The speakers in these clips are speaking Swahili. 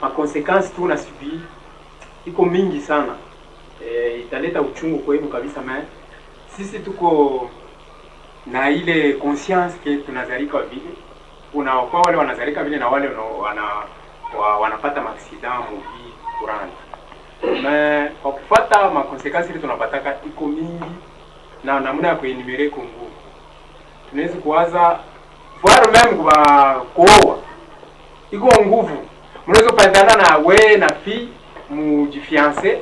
Ma conséquence tu na subi iko mingi sana. Italeta uchungu kwenu kabisa, mais sisi tuko na ile conscience que tunazalika vile, kuna kwa wale wanazalika vile na wale wanapata accident muvi courant. Mais kwa kufuata ma conséquences ile tunapataka iko mingi na namna ya kuenumere kwa nguvu. Tunaweza kuwaza voir même kwa kuoa iko nguvu. Mnaweza kupendana na we na fi mujifiance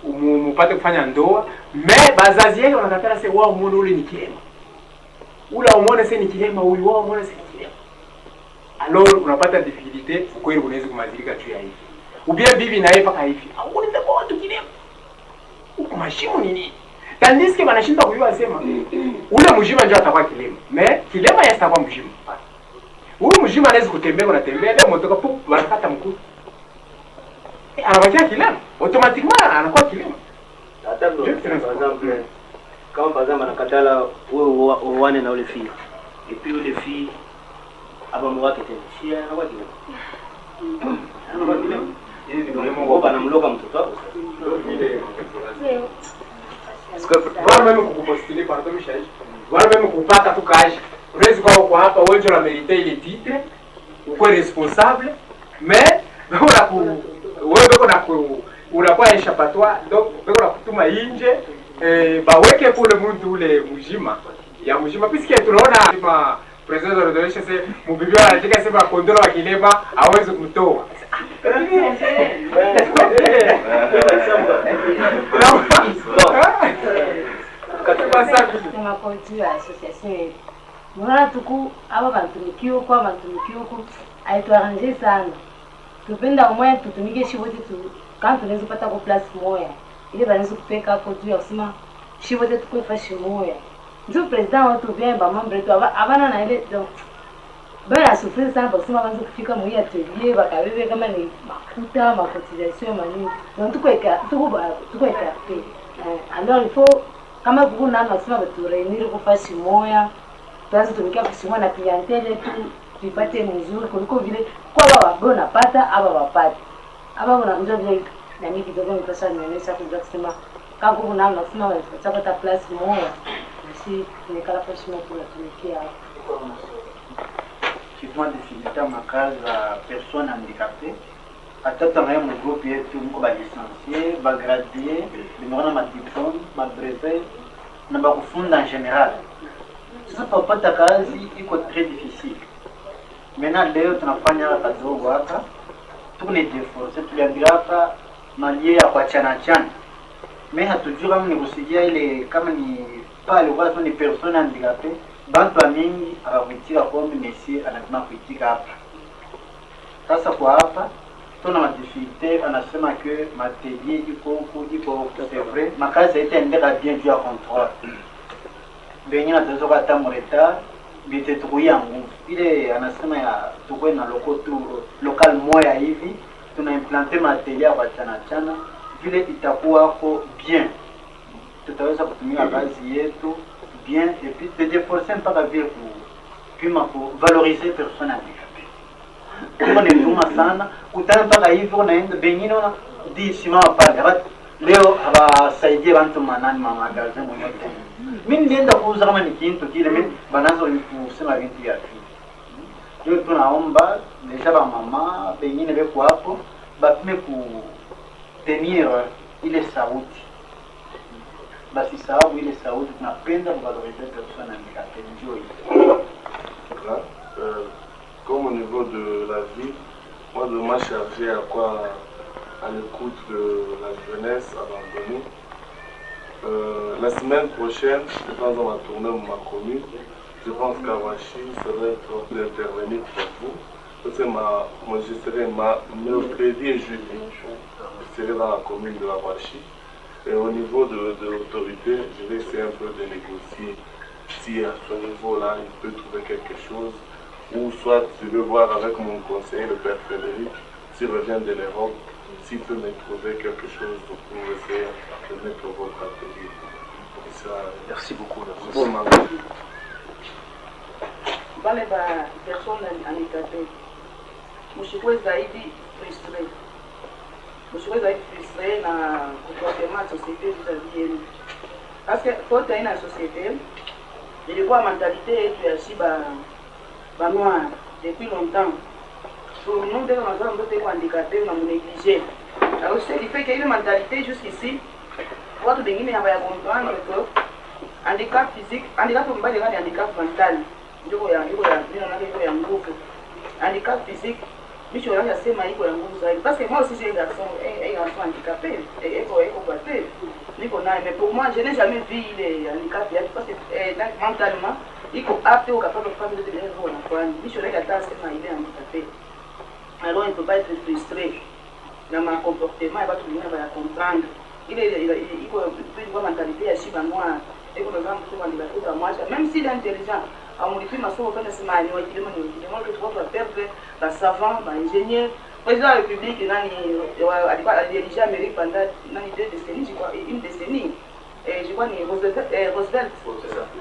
mupate kufanya ndoa, mais bazazi yake wanakatala sasa wao muone ule ni kilema. Ula umone sasa ni kilema, huyu wao umone sasa ni kilema. Alors unapata difficulté, ukweli unaweza kumazilika juu ya hivi. Ubia bibi na yeye paka hivi. Au unataka kwa watu kilema. Uko mashimo nini? Tandis que wanashinda kujua sema ule mjima ndio atakuwa kilema. Mais kilema yeye atakuwa mjima. Huyu mjima anaweza kutembea unatembea leo motoka pup wanakata mkuu. Anabakia kilema. Automatiquement anakuwa kilema. Hata par exemple quand par exemple anakatala wewe uone na ule fille. Et puis ule fille aba mwake tena. Si anakuwa kilema. Anakuwa kilema. Yeye ndio mmoja anamloga mtoto wako. Est-ce que voilà même kukupostuler pardon Michel. Voilà même kupata tu kaji. Unaweza kwa hapa wewe ndio la mériter ile titre. Uko responsable mais unakuwa échappatoire donc beko na kutuma nje baweke kule mtu ule mjima ya mjima puisque tunaona kama president de l'Odolesha c'est mubibi anataka sema kondola wa kilema hawezi kumtoa. Kama konti ya association mwana tuku aba bantumikio kwa bantumikio ku aitwarange sana. Tupenda umwe tutumike shivote tu kama tunaweza kupata kwa place moja. Ile banaweza kupeka hapo juu ya kusema shivote tukue fashi moja. Ndio president watu bien ba membre tu abana na ile donc bana sufrir sana kwa kusema banza kufika mwi atelier bakabebe kama ni makuta ma cotisation mani. Donc tuko écarté. Alors il faut kama kuna na kusema batu réunir kwa fashi moja. Tuanze tumikia fashi moja na clientèle tu tupate mzuri kuliko vile kwa baba bona pata aba wapate aba unakuja vile na mimi kidogo nipasa nionyesha kuja kusema kama kuna nasema watapata place moja si nikala fashi moja kwa tumikia kitu difficulté makazi za personnes handicapées atata na mu groupe yetu mko ba licencié ba gradué bimona ma diplôme ma brevet na ba kufunda en général. Sasa kupata kazi iko très difficile. Maintenant leo tunafanya kadogo hapa tukune deforce tuliambia hapa malie ya kuachana chana mais hatujua kama ni kusikia ile kama ni pale wala tu ni persona handicapée bantu mingi akakuitika kwa mimi anasema kuitika hapa. Sasa kwa hapa tuna difficulté anasema que matelier iko c'est vrai makazi itaendelea bien juu ya contrôle benye nataweza kupata mreta bite tukuya nguvu ile anasema ya tukwe na local moya hivi tuna implanter materiel kwa chana vile itakuwa ko bien tutaweza kutumia kazi yetu bien et puis te déforcer mpaka vile kupima ku valoriser personne handicapée kama ni tuma sana kutana mpaka hivi unaenda bengine una di simama pale leo hawasaidie watu manani mamagazi mwenyewe. Mimi nienda kuuza kama ni kintu kile mimi banaanza kusema vitu ya kitu. Ndio tunaomba deja ba mama bengine beko hapo bapime ku tenir ile sauti. Basi sababu ile sauti tunapenda kuvaloriser personne handicapée ndio. Comme au niveau de la vie, moi je m'ai chargé à quoi à l'écoute de la jeunesse abandonnée. La semaine prochaine, je pense qu'on va tourner ma commune. Je pense qu'Awashi serait trop d'intervenir pour vous. Parce que moi je serai mercredi et jeudi. Je serai dans la commune de Awashi. Et au niveau de l'autorité, je vais essayer un peu de négocier si à ce niveau-là, il peut trouver quelque chose. Ou soit je vais voir avec mon conseiller, le père Frédéric, s'il revient de l'Europe, s'il peut me trouver quelque chose pour essayer de mettre votre atelier. Merci beaucoup. Wale ba personne handicapée mshikwe zaidi frustré. Mshikwe zaidi frustré na comportement de société vis-à-vis yenu. Parce que faute ina société ilikuwa mentalité yetu ya shiba ba noir depuis longtemps. Pour nous dès qu'on a ndoto iko handicapé na négligé. Alors c'est fait qu'il y a une mentalité jusqu'ici. Watu wengine hapa ya comprendre que handicap physique, handicap mbali ni handicap mental. Ndio ya ndio ya nguvu. Handicap physique, micho yangu yasema iko ya nguvu zaidi. Parce que moi aussi j'ai un garçon handicapé et eko batté. Niko naye, mais pour moi je n'ai jamais vu les handicaps parce que mentalement iko apte au capable de faire des choses na kwani. Micho yangu yatasema il est handicapé. Alors il ne peut pas être frustré. Dans mon comportement, il va tout le monde comprendre. Il iko une mentalité ya shiba noir. Et comme exemple, même s'il est intelligent, on lui fait ma soeur quand c'est mal, il demande que tu vas perdre la savant, l'ingénieur. Le président de la République, il a dirigé l'Amérique pendant 2 décennies, je crois, une décennie. Et je crois que Roosevelt,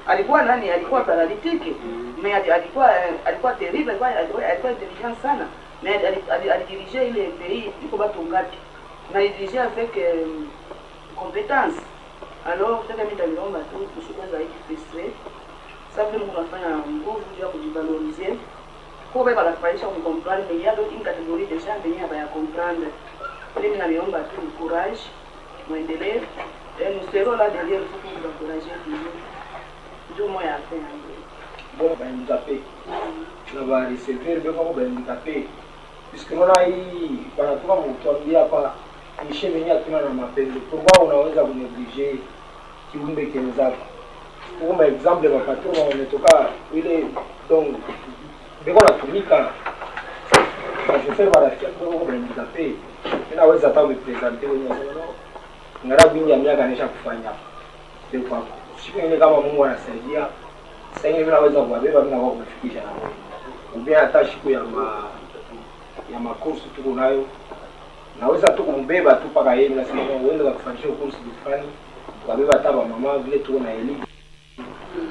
alikuwa paralytique, mais alikuwa terrible, alikuwa intelligent sana. Mais elle dirigeait les pays, il faut pas tout gâter. Mais elle dirigeait avec compétence. Alors, chaque ami dans le monde, je suis pas frustré. Ça veut dire qu'on va faire un gros vidéo pour valoriser. Pour voir la faillite, on comprend, mais il y a une catégorie de gens qui viennent comprendre. Les gens qui ont le courage, moins délai, et nous serons là derrière pour vous encourager toujours. Du moins à faire. Bon, ben, nous appelons. Nous allons recevoir, ben, nous appelons. Puisque nous avons panatoka mtuambia hapa nishe venye hatuna na mapenzi. Kwa unaweza kuneglige kiumbe kenzako. Kwa example wa patrona wametoka ile donc beko natumika. Je fais marafiki yangu kwa mzape. Ninaweza hata kupresenter wenyewe sana. Ngara bingi ya miaka nisha kufanya. Ndio kwa siku ile kama Mungu anasaidia. Sasa hivi ninaweza kuwabeba mimi na kufikisha na wewe. Ubia hata siku ya makursi tuko nayo naweza tu kumbeba tu paka yeye na sema uende kufanyisha kursi fulani tukabeba hata mama vile tuko na elimu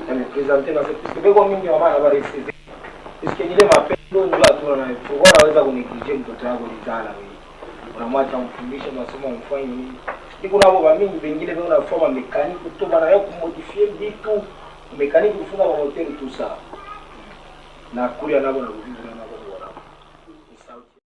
na presenter na sisi kwa mimi mama na bari sisi iske ile mapendo ndio hatuna nayo kwa naweza kunigije mtoto wangu nizala wewe unamwacha mfundishe masomo mfanye nini niko nabo ba mimi wengine wao na forma mechanique kutoka na yao kumodify vitu mechanique kufunga moteur tout ça na kulia nabo na